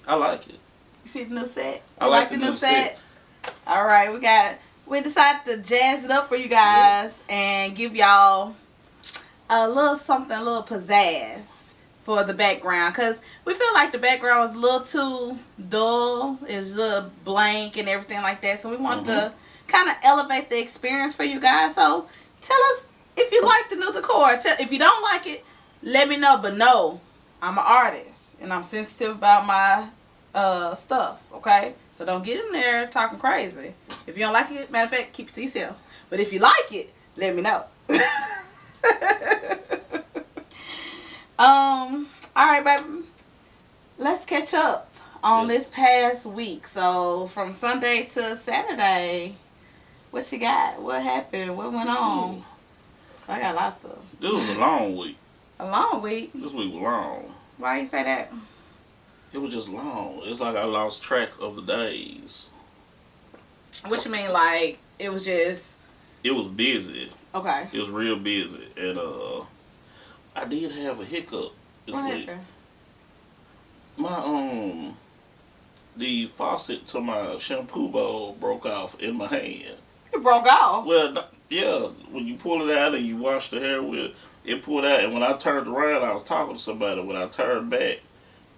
I like it. You see the new set? I like the new set. All right, we decided to jazz it up for you guys and give y'all a little something, a little pizzazz for the background, because we feel like the background was a little too dull, it's a little blank and everything like that. So we want to kind of elevate the experience for you guys. So tell us if you like the new decor. If you don't like it, let me know. But no, I'm an artist and I'm sensitive about my stuff, okay? So don't get in there talking crazy. If you don't like it, matter of fact, keep it to yourself. But if you like it, let me know. Alright, baby. Let's catch up on this past week. So from Sunday to Saturday, what you got? What happened? What went on? I got a lot of stuff. This was a long week. A long week? This week was long. Why you say that? It was just long. It's like I lost track of the days. What you mean, like, it was just... It was busy. Okay. It was real busy. And I did have a hiccup this week. Happened? My, the faucet to my shampoo bowl broke off in my hand. It broke off? Well, yeah. When you pull it out and you wash the hair with it pulled out. And when I turned around, I was talking to somebody. When I turned back,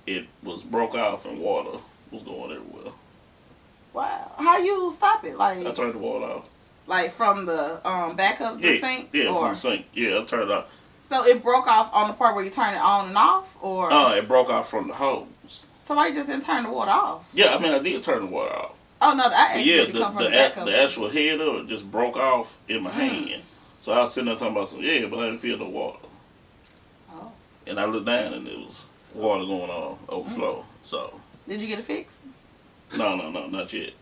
it was broke off and water was going everywhere. Wow. How you stop it? Like, I turned the water off. Like from the back of the sink? Yeah, from the sink. Yeah, I turned it off. So it broke off on the part where you turn it on and off? Or it broke off from the hose. So why you just didn't turn the water off? Yeah, I mean, I did turn the water off. Oh, no, the actual head of it just broke off in my hand. So I was sitting there talking about but I didn't feel no water. Oh. And I looked down and there was water going on, overflow. So. Did you get it fixed? No, not yet.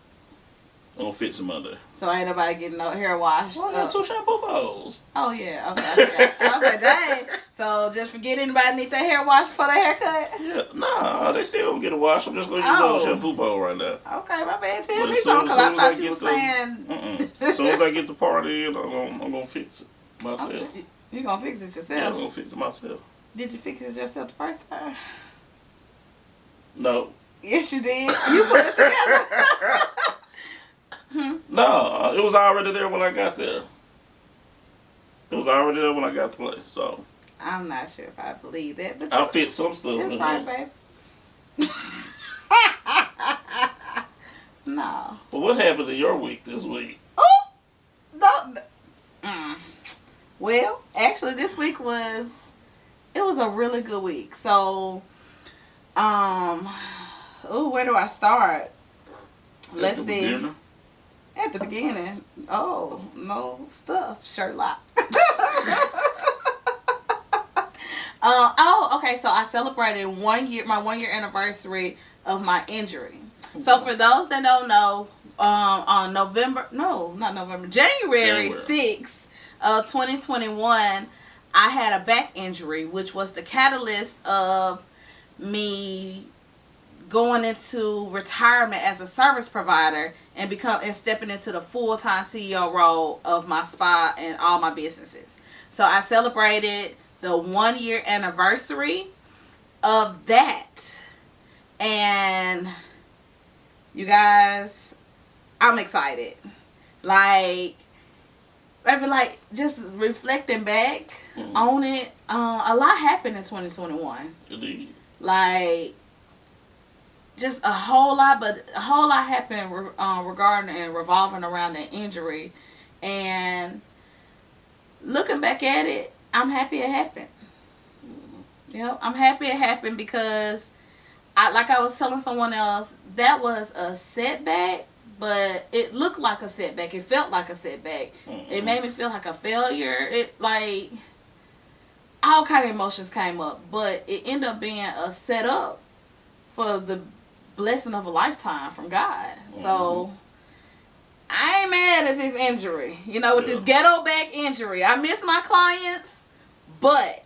I'm gonna fix them under. So ain't nobody getting no hair washed? Well, I got 2 shampoo bowls. Oh, yeah. Okay. I was like, dang. So just forget anybody need their hair washed before their haircut? Yeah, nah, they still don't get a wash. I'm just gonna use a shampoo bowl right now. Okay, my bad. Tell me something, because I thought you were saying... As soon as I get the party in, I'm gonna fix it myself. Okay. You gonna fix it yourself? Yeah, I'm gonna fix it myself. Did you fix it yourself the first time? No. Yes, you did. You put it together. No, it was already there when I got there. It was already there when I got the place, so. I'm not sure if I believe that, but I fit some stuff. That's right, babe. No. But what happened in your week this week? Oh, Well, actually, this week was a really good week. So, where do I start? Let's see. Beginning? At the beginning. Oh, no stuff. Sherlock. Okay. So I celebrated my 1 year anniversary of my injury. So for those that don't know, on January 6th of 2021, I had a back injury, which was the catalyst of me going into retirement as a service provider and stepping into the full-time CEO role of my spa and all my businesses. So I celebrated the 1 year anniversary of that, and you guys, I'm excited. Like just reflecting back on it, a lot happened in 2021. Indeed. Like, just a whole lot happened regarding and revolving around that injury. And looking back at it, I'm happy it happened. I'm happy it happened because, like I was telling someone else, that was a setback, but it looked like a setback. It felt like a setback. It made me feel like a failure. All kind of emotions came up, but it ended up being a setup for the blessing of a lifetime from God. So I ain't mad at this injury. With this ghetto back injury. I miss my clients, but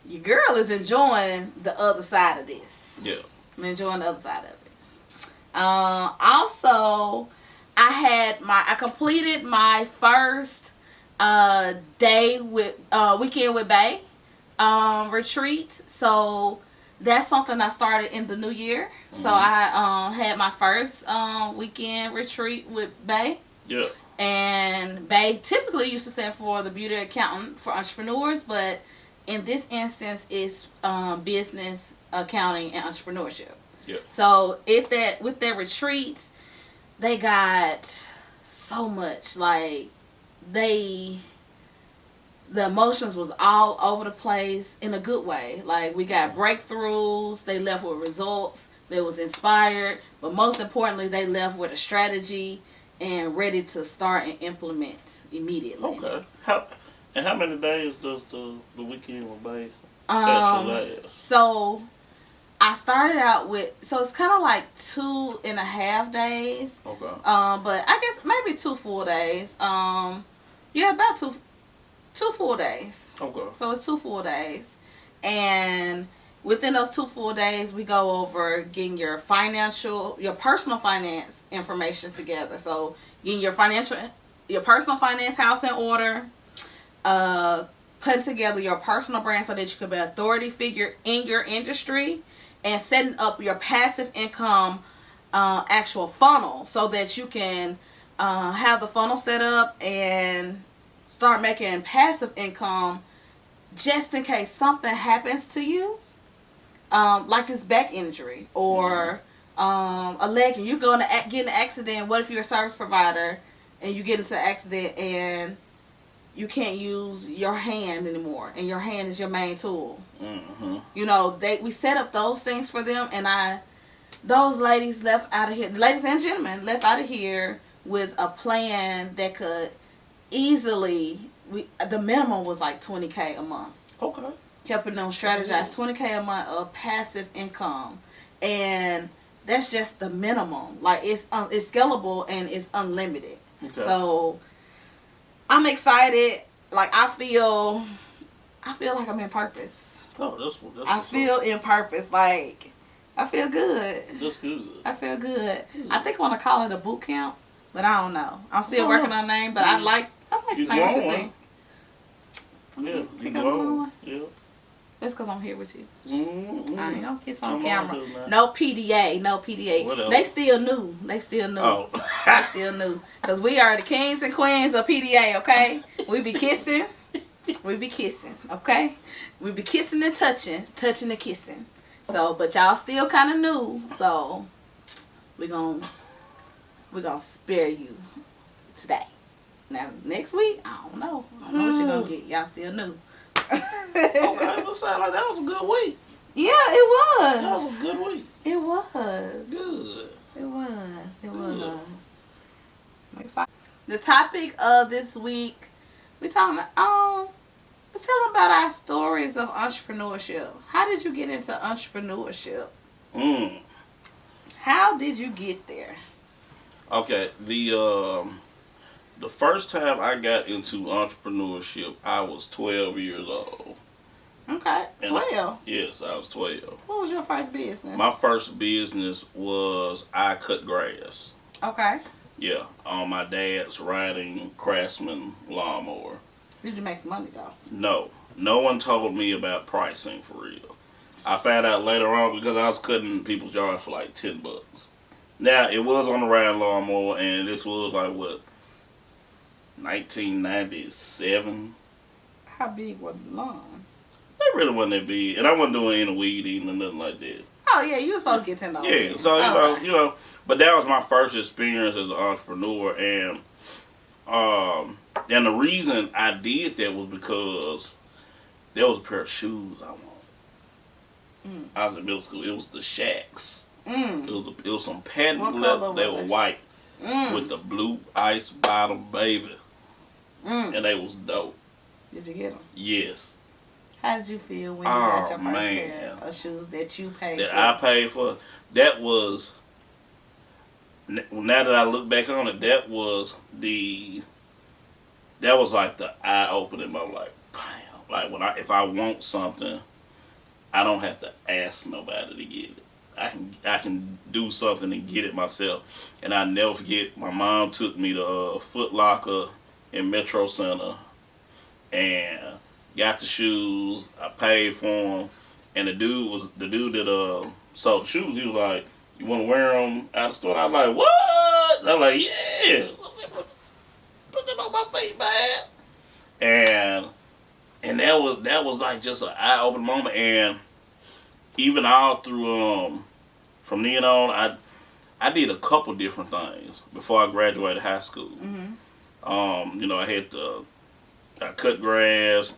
your girl is enjoying the other side of this. Yeah. I'm enjoying the other side of it. Also, I completed my first weekend with Bay retreat. So that's something I started in the new year. So I had my first weekend retreat with Bay. Yeah. And Bay typically used to stand for the beauty accountant for entrepreneurs, but in this instance, it's business accounting and entrepreneurship. Yeah. So with their retreats, they got so much. Like the emotions was all over the place in a good way. Like we got breakthroughs. They left with results. They was inspired, but most importantly, they left with a strategy and ready to start and implement immediately. Okay. How many days does the weekend with Bay Um, actually last? so I started out with, so it's kind of like 2.5 days. Okay. But I guess maybe 2 full days. Yeah, about two full days. Okay. So it's 2 full days, and within those 2 full days, we go over getting your personal finance information together. So getting your personal finance house in order, putting together your personal brand so that you can be an authority figure in your industry, and setting up your passive income actual funnel so that you can have the funnel set up and start making passive income just in case something happens to you, like this back injury or a leg, and you go to get in an accident. What if you're a service provider and you get into an accident and you can't use your hand anymore, and your hand is your main tool? Mm-hmm. You know, we set up those things for them, and those ladies left out of here, ladies and gentlemen left out of here with a plan that could easily, the minimum was like $20K a month. Okay. Helping them strategize $20K a month of passive income, and that's just the minimum. Like it's scalable and it's unlimited. Okay. So I'm excited. Like I feel like I'm in purpose. Oh, that's I feel in purpose. Like I feel good. That's good. I feel good. I think I want to call it a boot camp, but I don't know. I'm still working on the name, but I like the name. What you think? Yeah, Think I'm going? Yeah. That's because I'm here with you. Mm-hmm. I ain't gonna kiss on Come camera. on, No PDA. No PDA. Whatever. They still new. They still new. Oh. They still new. Because we are the kings and queens of PDA, okay? We be kissing. We be kissing, okay? We be kissing and touching and kissing. So, but y'all still kind of new. So, we're gonna spare you today. Now, next week, I don't know. I don't know what you're going to get. Y'all still new. Okay, that sound like that was a good week. Yeah, it was. That was a good week. It was. Good. It was. It Good. was. I'm excited. The topic of this week, we talking about, let's tell them about our stories of entrepreneurship. How did you get into entrepreneurship? How did you get there? Okay, the first time I got into entrepreneurship, I was 12 years old. Okay, 12. Yes, I was 12. What was your first business? My first business was I cut grass. Okay. Yeah, on my dad's riding Craftsman lawnmower. Did you make some money though? No one told me about pricing for real. I found out later on because I was cutting people's yards for like $10. Now it was on the riding lawnmower, and this was like what, 1997. How big were the lawns? They really wasn't that big, and I wasn't doing any weed eating or nothing like that. Oh yeah, you was supposed to get $10. Yeah, so you know, but that was my first experience as an entrepreneur, and the reason I did that was because there was a pair of shoes I wanted. I was in middle school. It was the Shacks. It was some patent leather. They were white with the blue ice bottom, baby, and they was dope. Did you get them? Yes. How did you feel when you got your first pair of shoes that you paid for? I paid for. That was. Now that I look back on it, that was like the eye opening. I'm like, bam! Like if I want something, I don't have to ask nobody to get it. I can do something and get it myself. And I never forget, my mom took me to Foot Locker in Metro Center and got the shoes. I paid for them, And the dude that sold the shoes. He was like, "You want to wear them out of the store?" I was like, "What?" I was like, "Yeah, put them on my feet, man." And that was like just an eye opening moment. And even all through from then on, I did a couple different things before I graduated high school. Mm-hmm. You know, I cut grass.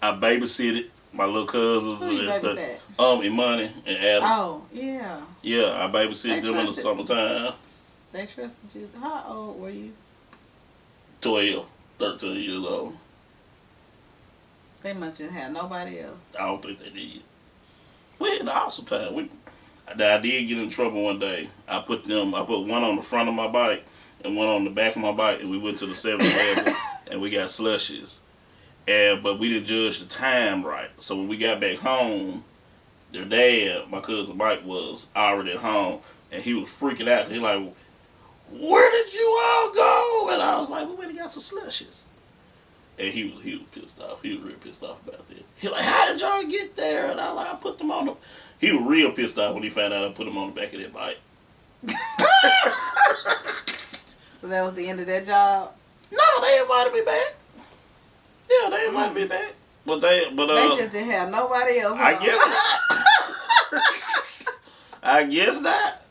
I babysitted my little cousins. Who you babysat? Imani and Adam. Oh, yeah. Yeah, I babysitted them in the summertime. They trusted you. How old were you? 12, 13 years old. They must just have nobody else. I don't think they did. We had an awesome time. I did get in trouble one day. I put one on the front of my bike and one on the back of my bike, and we went to the 7-Eleven and we got slushies. But we didn't judge the time right. So when we got back home, their dad, my cousin Mike, was already at home, and he was freaking out. He like, "Where did you all go?" And I was like, "We went and got some slushies." And he was pissed off. He was real pissed off about that. He was like, "How did y'all get there?" And I was like, "I put them on the..." He was real pissed off when he found out I put them on the back of that bike. So that was the end of that job? No, they invited me back. Yeah, they invited me back. But they just didn't have nobody else. I guess not. I guess not.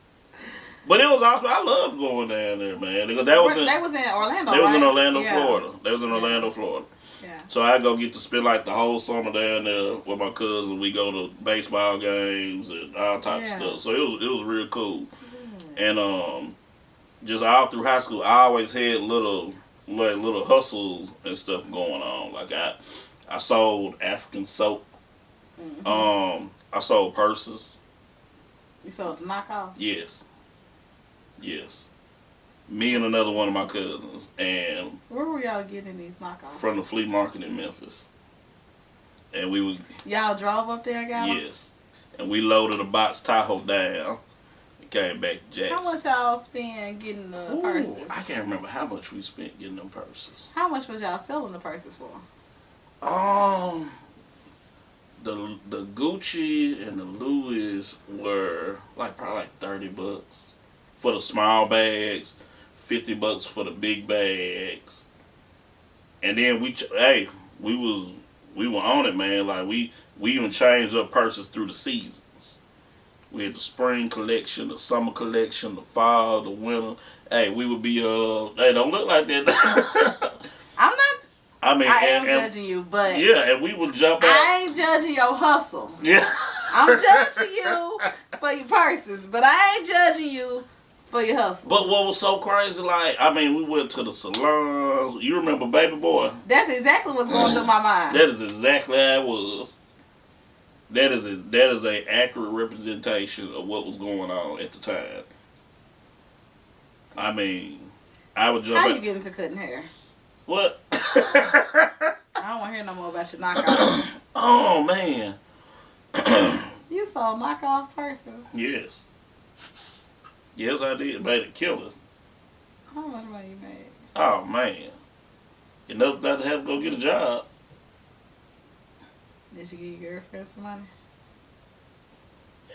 But it was awesome. I loved going down there, man. They was in Orlando. They was in Orlando, yeah. Florida. They was in Orlando, Florida. Yeah. So I go get to spend like the whole summer down there with my cousins. We go to baseball games and all types of stuff. So it was real cool. And just all through high school, I always had little hustles and stuff going on. Like I sold African soap. Mm-hmm. I sold purses. You sold the knockoffs? Yes. Me and another one of my cousins. And where were y'all getting these knockoffs? From the flea market in Memphis. And y'all drove up there and got them? Yes. And we loaded a box Tahoe down and came back to Jackson. How much y'all spend getting the purses? I can't remember how much we spent getting them purses. How much was y'all selling the purses for? The Gucci and the Louis were probably $30 for the small bags, $50 for the big bags, and then we were on it, man. Like we even changed up purses through the seasons. We had the spring collection, the summer collection, the fall, the winter. Hey, we would be hey, don't look like that. I'm not. I mean, I am judging you, but yeah, and we would jump out. I ain't judging your hustle. Yeah, I'm judging you for your purses, but I ain't judging you for your hustle. But what was so crazy, we went to the salons. You remember Baby Boy? That's exactly what's going through my mind. That is exactly how it was. That is an accurate representation of what was going on at the time. I mean, I would jump. How you get into cutting hair? What? I don't want to hear no more about your knockoff. Oh man. You sold knockoff purses? Yes. Yes, I did. Made a killer. How much money you made? Oh man. Enough not to have to go get a job. Did you give your girlfriend some money?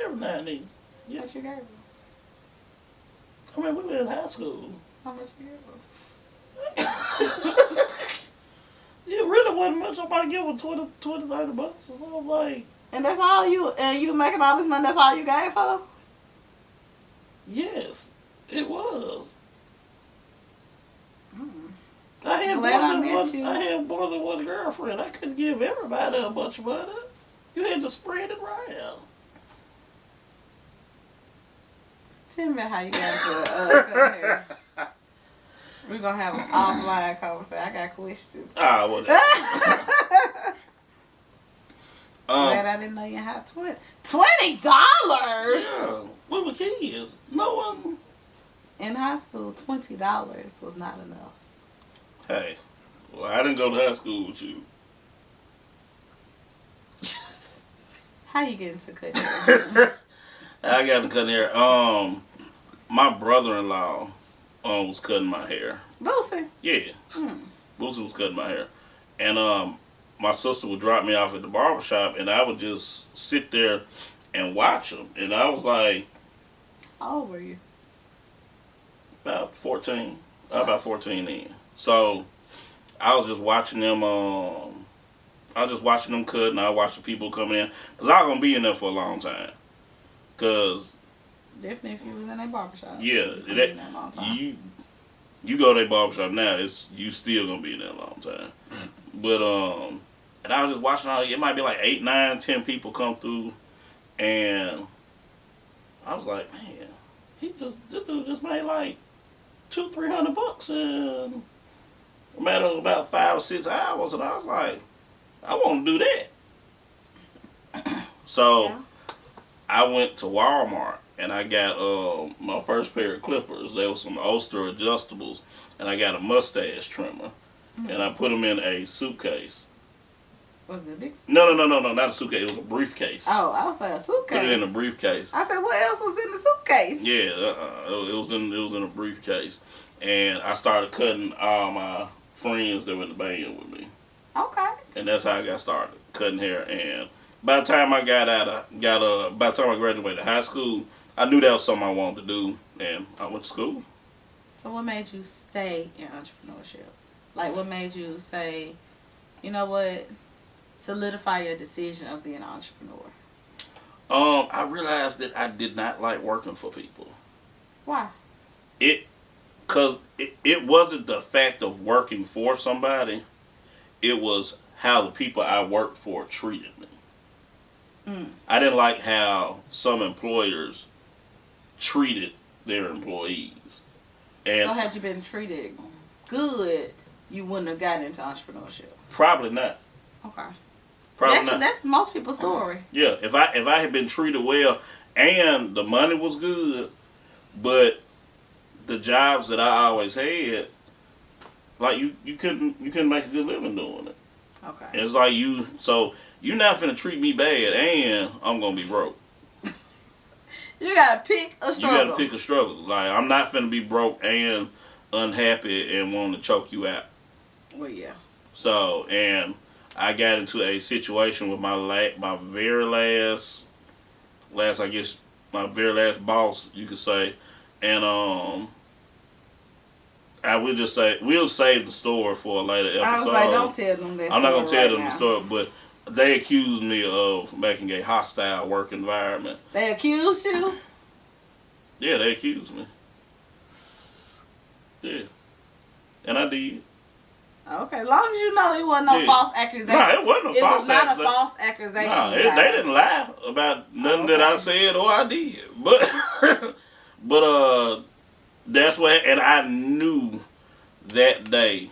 Every now and then. Yeah. What you gave her? I mean, we were in high school. How much you gave her? It really wasn't much. I might give her $20, $30 or something like. And that's all you making all this money? That's all you gave her? Yes, it was. I had more than one girlfriend. I couldn't give everybody a bunch of money. You had to spread it around. Tell me how you got into cutting hair. We're going to have an offline conversation. I got questions. Whatever. Glad I didn't know you had $20. Yeah, we were kids. No one. In high school, $20 was not enough. Hey, well, I didn't go to high school with you. How you get into cutting hair? I got to cut hair. My brother-in-law was cutting my hair. Boosie? Yeah. Boosie was cutting my hair. And my sister would drop me off at the barbershop, and I would just sit there and watch them. And I was like, how old were you? About 14. About 14 then. So I was just watching them. I was just watching them cut, and I watched the people come in, cause I was gonna be in there for a long time. Cause definitely, if you was in a barbershop. Yeah, you go to a barbershop now, you still gonna be in there a long time. But and I was just watching all. It might be like 8, 9, 10 people come through, and I was like, man, this dude just made like $200-300 in a matter of about 5 or 6 hours, and I was like, I want to do that. So yeah. I went to Walmart and I got my first pair of clippers. There was some Ulster adjustables, and I got a mustache trimmer, and I put them in a suitcase. Was it a big? No, not a suitcase. It was a briefcase. Oh, I was like a suitcase. Put it in a briefcase. I said, what else was in the suitcase? Yeah, it was in a briefcase, and I started cutting all my friends that were in the band with me. Okay. And that's how I got started cutting hair. And by the time I by the time I graduated high school, I knew that was something I wanted to do, and I went to school. So what made you stay in entrepreneurship? Like, what made you say, you know what? Solidify your decision of being an entrepreneur. I realized that I did not like working for people. Why? Because it wasn't the fact of working for somebody. It was how the people I worked for treated me. I didn't like how some employers treated their employees. And so had you been treated good, you wouldn't have gotten into entrepreneurship? Probably not. Okay. Probably not. That's most people's story. Yeah, if I had been treated well and the money was good, but the jobs that I always had, like you couldn't make a good living doing it. Okay. It's like you're not finna treat me bad and I'm gonna be broke. You gotta pick a struggle. You gotta pick a struggle. Like, I'm not finna be broke and unhappy and want to choke you out. Well, yeah. So, and I got into a situation with my very last boss, you could say, and I will just say we'll save the story for a later episode. I was like, don't tell them that. I'm not gonna tell them the story, but they accused me of making a hostile work environment. They accused you? Yeah, they accused me. Yeah, and I did. Okay, as long as you know it wasn't no false accusation. No, it wasn't a false accusation. It was not a false accusation. No, they didn't lie about nothing that I said or I did. But that's what, and I knew that day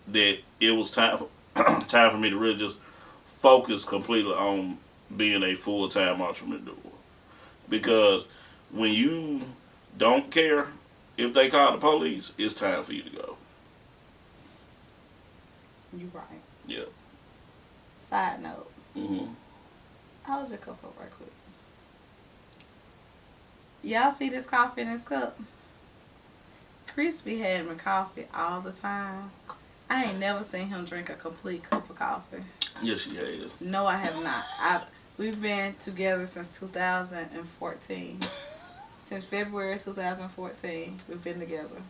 that it was time for me to really just focus completely on being a full-time entrepreneur. Because when you don't care if they call the police, it's time for you to go. You're right. Yeah. Side note. Mm-hmm. Hold your cup up right quick. Y'all see this coffee in this cup? Chris be having coffee all the time. I ain't never seen him drink a complete cup of coffee. Yes, she has. No, I have not. We've been together since 2014. Since February 2014, we've been together.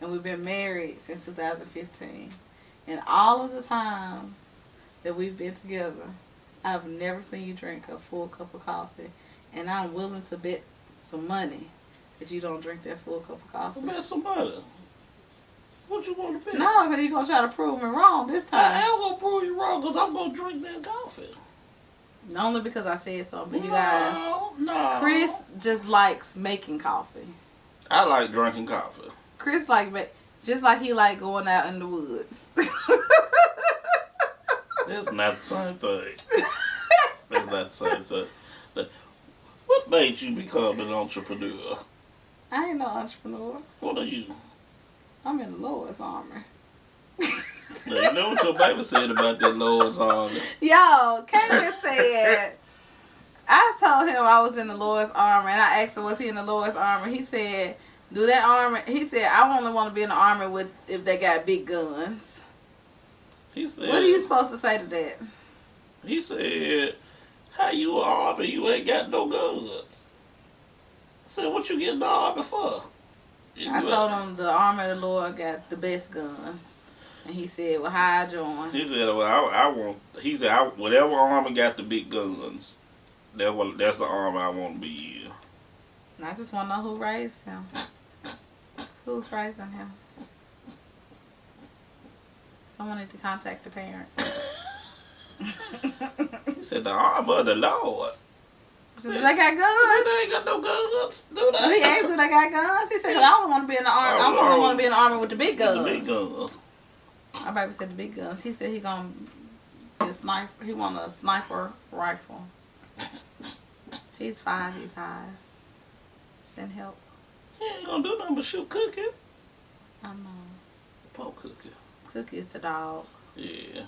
And we've been married since 2015. And all of the times that we've been together, I've never seen you drink a full cup of coffee. And I'm willing to bet some money that you don't drink that full cup of coffee. Bet some money. What you want to bet? No, because you're going to try to prove me wrong this time. I am going to prove you wrong because I'm going to drink that coffee. Only because I said so. But you guys, no. Chris just likes making coffee. I like drinking coffee. Chris just like he like going out in the woods. That's not the same thing. That's not the same thing. What made you become an entrepreneur? I ain't no entrepreneur. What are you? I'm in the Lord's Army. Now, you know what your baby said about that Lord's Army? Yo, Kaden said, I told him I was in the Lord's Army, and I asked him, was he in the Lord's Army? He said, do that army. He said, I only want to be in the army if they got big guns. He said, what are you supposed to say to that? He said, how you an army? You ain't got no guns. I said, what you getting the army for? I told him the army of the Lord got the best guns. And he said, well, how I join? He said, well, I want, he said, whatever army got the big guns, that's the army I want to be in. And I just want to know who raised him. Who's raising him? Someone need to contact the parents. He said, the army of the Lord. So do they got guns? They ain't got no guns. Do they? He asked, do they got guns? He said, because I don't want to be in the army. I don't want to be in the army with the big guns. The big guns. My baby said the big guns. He said he gonna be a sniper. He want a sniper rifle. He's 5, you guys. Send help. He ain't gonna do nothing but shoot Cookie. I know. Poor Cookie. Cookie is the dog. Yeah.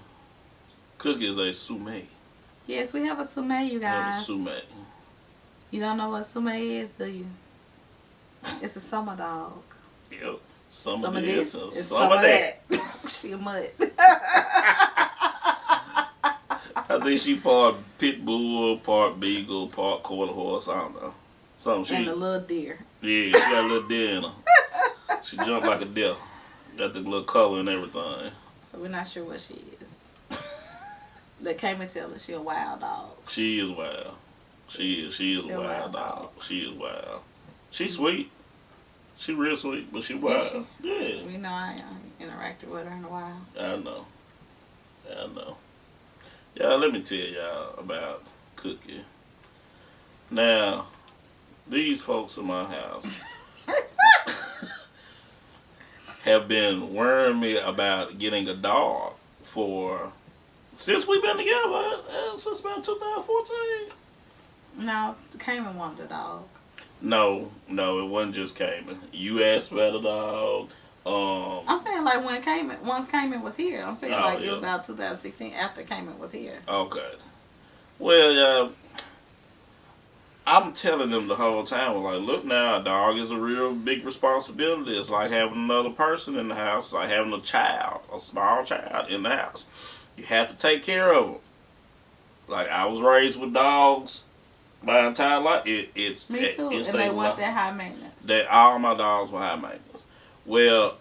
Cookie is a Sume. Yes, we have a Sume, you guys. Sume. You don't know what Sume is, do you? It's a summer dog. Yep. Some of this, and some some of of that. She a mutt. I think she part pit bull, part beagle, part quarter horse. I don't know. Something And a little deer. Yeah, she got a little deer in her. She jumped like a deer. Got the little color and everything. So we're not sure what she is. They came and tell her she a wild dog. She is wild. She is a wild dog. She is wild. She's sweet. She real sweet, but she wild. Is she? Yeah. We know I interacted with her in a while. I know. Y'all, let me tell y'all about Cookie. Now, these folks in my house have been worrying me about getting a dog since we've been together, since about 2014. No, Cayman wanted a dog. No, it wasn't just Cayman. You asked about a dog. I'm saying like once Cayman was here. I'm saying it was yeah. about 2016 after Cayman was here. Okay. Well, I'm telling them the whole time, like, look now, a dog is a real big responsibility. It's like having another person in the house. It's like having a small child in the house. You have to take care of them. Like, I was raised with dogs my entire life. Me too, and they want that high maintenance. That all my dogs were high maintenance. Well,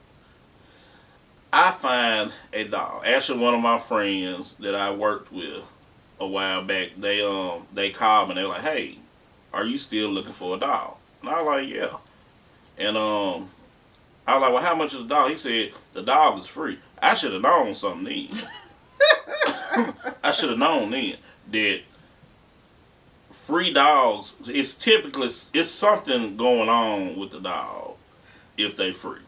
I find a dog. Actually, one of my friends that I worked with a while back, they called me and they were like, hey, are you still looking for a dog? And I was like, yeah. And I was like, well, how much is the dog? He said, the dog is free. I should have known something then. I should have known then that free dogs, it's something going on with the dog if they free.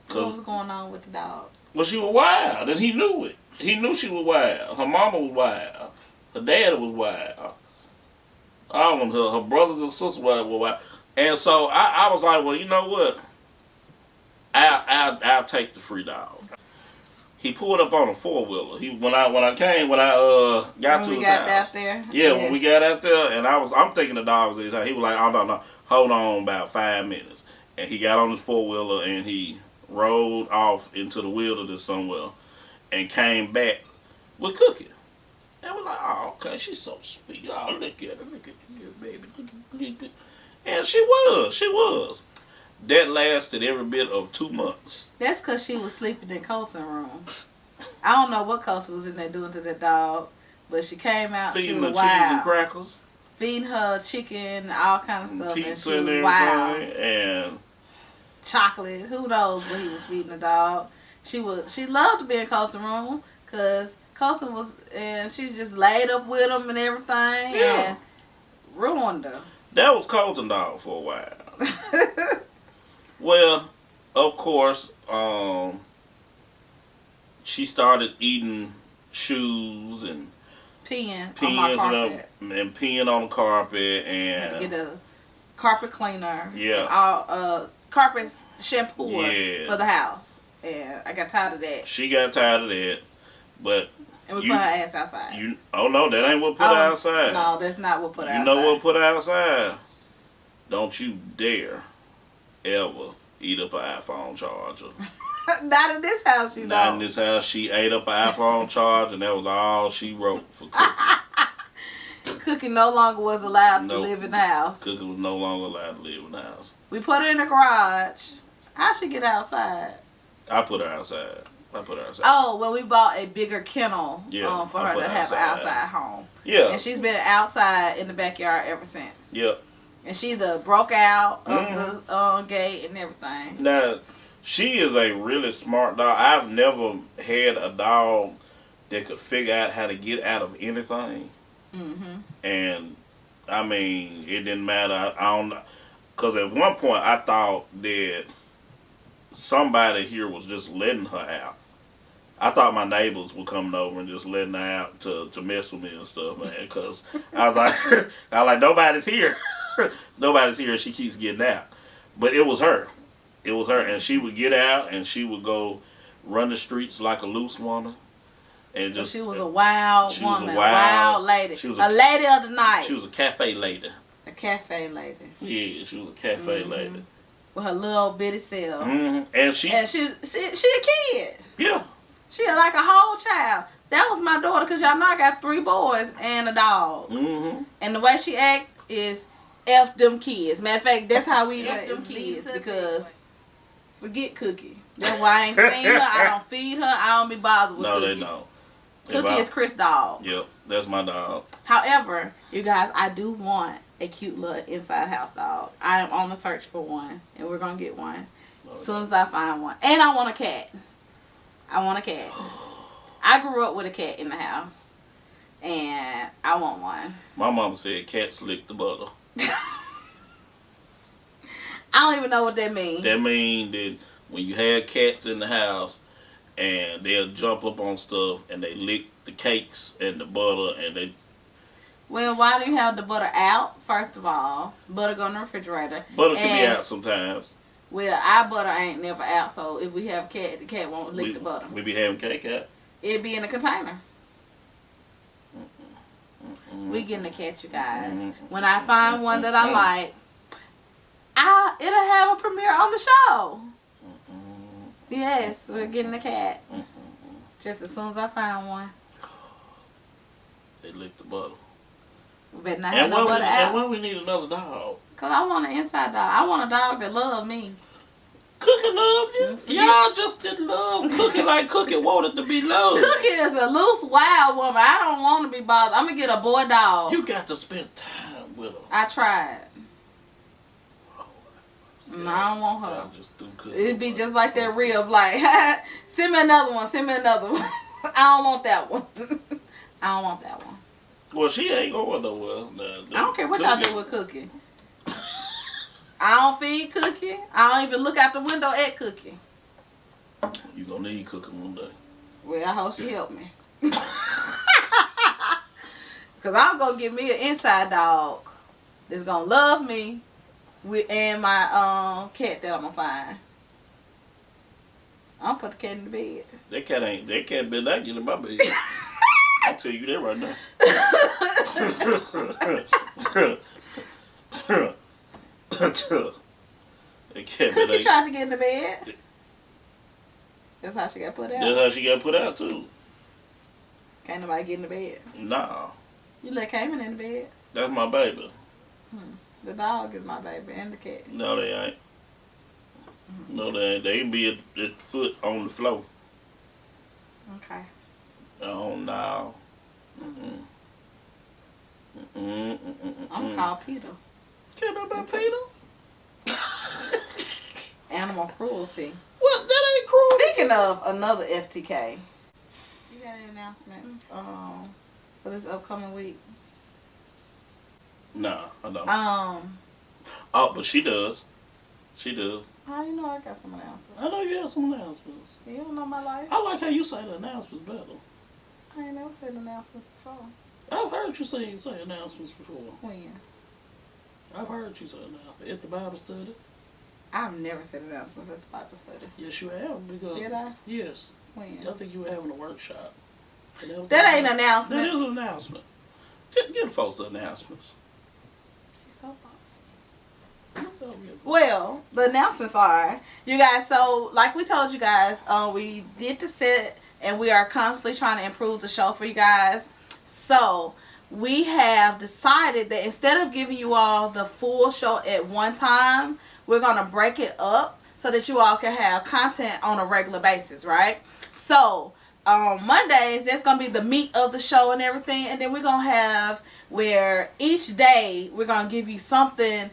What was going on with the dog? Well, she was wild, and he knew it. He knew she was wild. Her mama was wild. Her dad was wild. All of them, her brothers and sisters were wild. And so I was like, well, you know what? I'll take the free dog. He pulled up on a 4-wheeler. When I got to his house. Out there. Yeah, yes. When we got out there, and I'm thinking the dog was his house. He was like, oh no, hold on about 5 minutes. And he got on his 4-wheeler and he rode off into the wilderness somewhere and came back with Cookie. And we're like, oh, okay, she's so sweet. Oh, look at her, baby. And she was. That lasted every bit of 2 months. That's because she was sleeping in Colton's room. I don't know what Colton was in there doing to that dog, but she came out, feeding she was her wild. Cheese and crackers. Feeding her chicken, all kind of stuff, Pizza and she was and wild. And chocolate. Who knows what he was feeding the dog? She loved to be in Colton's room because Colton was, and she just laid up with him and everything, and ruined her. That was Colton dog for a while. Well, of course, she started eating shoes and peeing on my carpet. And peeing on the carpet, and had to get a carpet cleaner. Yeah. All carpet shampoo for the house. And I got tired of that. She got tired of that, but and we put her ass outside. Oh no, that ain't what put her outside. No, that's not what put her outside. You know what put her outside? Don't you dare ever eat up an iPhone charger. Not in this house, you know. Not in this house. She ate up an iPhone charge, and that was all she wrote for Cookie. Cookie no longer was allowed to live in the house. Cookie was no longer allowed to live in the house. We put her in the garage. How she get outside? I put her outside. Oh, well, we bought a bigger kennel for her to have an outside home. Yeah. And she's been outside in the backyard ever since. Yep. And she broke out of the gate and everything. Now, she is a really smart dog. I've never had a dog that could figure out how to get out of anything. Mm-hmm. And, I mean, it didn't matter. I don't know. Because at one point, I thought that somebody here was just letting her out. I thought my neighbors were coming over and just letting her out to mess with me and stuff, man. Because I was like, nobody's here. Nobody's here. She keeps getting out. But it was her. It was her. And she would get out and she would go run the streets like a loose woman. And just, she was a wild woman. Was a wild lady. She was a lady of the night. She was a cafe lady. A cafe lady. Yeah, she was a cafe lady. With her little bitty self. Mm-hmm. And she a kid. Yeah. She like a whole child. That was my daughter, because y'all know I got 3 boys and a dog. Mm-hmm. And the way she act is F them kids. Matter of fact, that's how we F them kids, because forget Cookie. That's why I ain't seen her. I don't feed her. I don't be bothered with Cookie. No, they don't. Cookie is Chris' dog. Yep, that's my dog. However, you guys, I do want a cute little inside house dog. I am on the search for one, and we're going to get one as soon as I find one. And I want a cat. I grew up with a cat in the house, and I want one. My mama said cats lick the butter. I don't even know what that means. That means that when you have cats in the house, and they'll jump up on stuff, and they lick the cakes and the butter, and they... Well, why do you have the butter out, first of all? Butter go in the refrigerator. Butter can be out sometimes. Well, our butter ain't never out, so if we have a cat, the cat won't lick the butter. We be having cake out? It'd be in a container. We getting a cat, you guys. When I find one that I like, it'll have a premiere on the show. Yes, we're getting a cat. Just as soon as I find one. They lick the butter. But not have no butter out. And when we need another dog? Because I want an inside dog. I want a dog that loves me. Cookie love you? Mm-hmm. Y'all just didn't love Cookie like Cookie wanted to be loved. Cookie is a loose, wild woman. I don't want to be bothered. I'm going to get a boy dog. You got to spend time with her. I tried. No, I don't want her. It'd be just like that rib, like, send me another one, I don't want that one. I don't want that one. Well, she ain't going nowhere. I don't care what y'all do with Cookie. I don't feed Cookie. I don't even look out the window at Cookie. You gonna need Cookie one day. Well, I hope she help me. Because I'm going to get me an inside dog that's going to love me. And my cat that I'm gonna find. I'm gonna put the cat in the bed. That cat better not get in my bed. I'll tell you that right now. That cat Cookie tried to get in the bed. That's how she got put out. That's how she got put out too. Can't nobody get in the bed. Nah. You let Cayman in the bed. That's my baby. The dog is my baby and the cat. No, they ain't. No, they ain't. They can be at the foot on the floor. Okay. Oh, no. I'm gonna call Peter. Care about Peter? Animal cruelty. What? That ain't cruelty. Speaking of another FTK. You got any announcements for this upcoming week? No, I don't. Oh, but she does. She does. How you know I got some announcements? I know you have some announcements. You don't know my life? I like how you say the announcements better. I ain't never said announcements before. I've heard you say announcements before. When? I've heard you say announcements. At the Bible study. I've never said announcements at the Bible study. Yes, you have. Because did I? Yes. When? I think you were having a workshop. That ain't an announcement. That is an announcement. Give folks the announcements. He's so bossy. Well, the announcements are, you guys, so like we told you guys, we did the set and we are constantly trying to improve the show for you guys. So we have decided that instead of giving you all the full show at one time, we're going to break it up so that you all can have content on a regular basis, right? So on Mondays, that's going to be the meat of the show and everything. And then we're going to have where each day we're going to give you something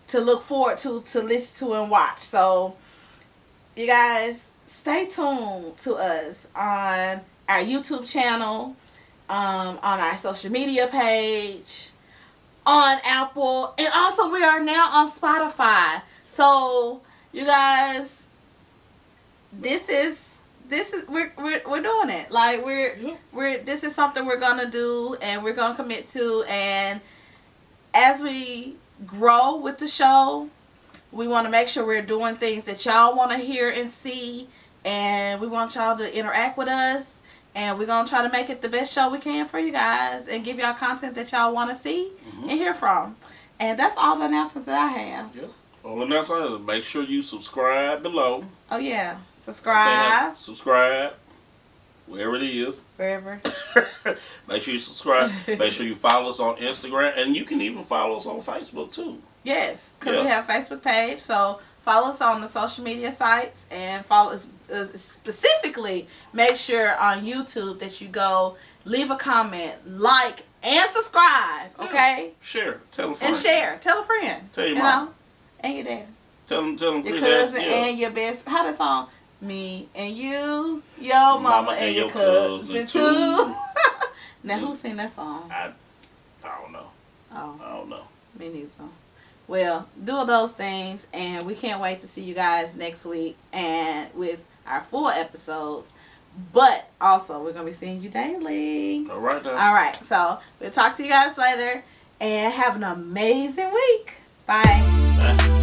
to look forward to listen to and watch. So you guys stay tuned to us on our YouTube channel, on our social media page, on Apple, and also we are now on Spotify. So you guys, this is we're doing it. Like this is something we're gonna do and we're gonna commit to, and as we grow with the show, we want to make sure we're doing things that y'all want to hear and see, and we want y'all to interact with us, and we're going to try to make it the best show we can for you guys and give y'all content that y'all want to see and hear from. And that's all the announcements that I have. Yep. All the announcements, make sure you subscribe below. Oh yeah, subscribe. Subscribe. Wherever it is. Wherever. Make sure you subscribe. Make sure you follow us on Instagram. And you can even follow us on Facebook, too. Yes, because we have a Facebook page. So follow us on the social media sites. And follow us specifically. Make sure on YouTube that you go leave a comment, like, and subscribe. Okay? Yeah. Share. Tell a friend. And share. Tell a friend. Tell your mom. And your dad. Tell them. Your cousin and your best. How that song? Me and you, your mama and your cousin too. Now, who sing that song? I don't know. Oh. I don't know. Me neither. Well, do those things, and we can't wait to see you guys next week and with our full episodes. But also, we're going to be seeing you daily. All right, then. All right. So, we'll talk to you guys later, and have an amazing week. Bye. Bye.